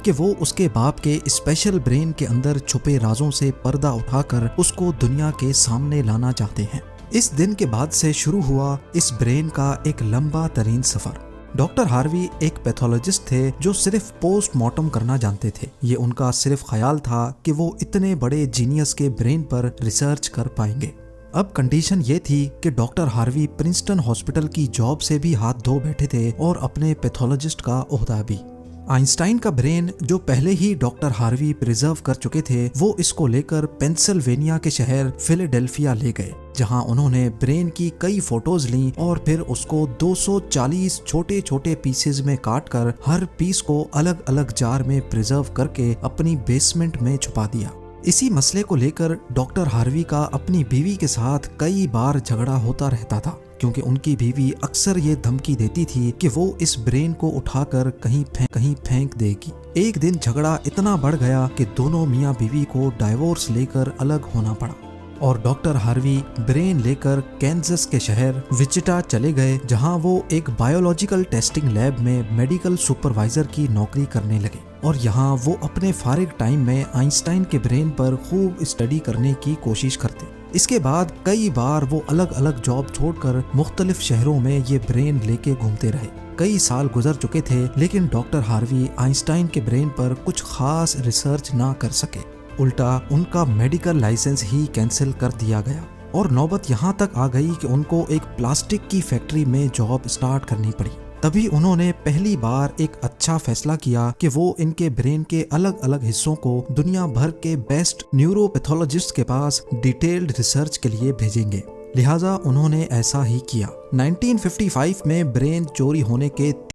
کہ وہ اس کے باپ کے اسپیشل برین کے اندر چھپے رازوں سے پردہ اٹھا کر اس کو دنیا کے سامنے لانا چاہتے ہیں۔ اس دن کے بعد سے شروع ہوا اس برین کا ایک لمبا ترین سفر۔ ڈاکٹر ہاروی ایک پیتھولوجسٹ تھے جو صرف پوسٹ مارٹم کرنا جانتے تھے۔ یہ ان کا صرف خیال تھا کہ وہ اتنے بڑے جینیس کے برین پر ریسرچ کر پائیں گے۔ اب کنڈیشن یہ تھی کہ ڈاکٹر ہاروی پرنسٹن ہاسپٹل کی جاب سے بھی ہاتھ دھو بیٹھے تھے اور اپنے پیتھولوجسٹ کا عہدہ بھی۔ آئنسٹائن کا برین جو پہلے ہی ڈاکٹر ہاروی پریزرو کر چکے تھے، وہ اس کو لے کر پینسلوینیا کے شہر فیلاڈیلفیا لے گئے، جہاں انہوں نے برین کی کئی فوٹوز لیں اور پھر اس کو 240 چھوٹے چھوٹے پیسز میں کاٹ کر ہر پیس کو الگ الگ جار میں پریزرو کر کے اپنی بیسمنٹ میں چھپا دیا۔ اسی مسئلے کو لے کر ڈاکٹر ہاروی کا اپنی بیوی کے ساتھ کئی بار جھگڑا ہوتا رہتا تھا، کیونکہ ان کی بیوی اکثر یہ دھمکی دیتی تھی کہ وہ اس برین کو اٹھا کر کہیں پھینک دے گی۔ ایک دن جھگڑا اتنا بڑھ گیا کہ دونوں میاں بیوی کو ڈائیورس لے کر الگ ہونا پڑا، اور ڈاکٹر ہاروی برین لے کر کینزس کے شہر وچٹا چلے گئے، جہاں وہ ایک بایولوجیکل ٹیسٹنگ لیب میں میڈیکل سپروائزر کی نوکری کرنے لگے، اور یہاں وہ اپنے فارغ ٹائم میں آئنسٹائن کے برین پر خوب اسٹڈی کرنے کی کوشش کرتے۔ اس کے بعد کئی بار وہ الگ الگ جاب چھوڑ کر مختلف شہروں میں یہ برین لے کے گھومتے رہے۔ کئی سال گزر چکے تھے، لیکن ڈاکٹر ہاروی آئنسٹائن کے برین پر کچھ خاص ریسرچ نہ کر سکے۔ الٹا ان کا میڈیکل لائسنس ہی کینسل کر دیا گیا، اور نوبت یہاں تک آ گئی کہ ان کو ایک پلاسٹک کی فیکٹری میں جاب سٹارٹ کرنی پڑی۔ تبھی انہوں نے پہلی بار ایک اچھا فیصلہ کیا کہ وہ ان کے برین کے الگ الگ حصوں کو دنیا بھر کے بیسٹ نیورو پیتھولوجسٹ کے پاس ڈیٹیلڈ ریسرچ کے لیے بھیجیں گے۔ لہٰذا انہوں نے ایسا ہی کیا۔ 1955 میں برین چوری ہونے کے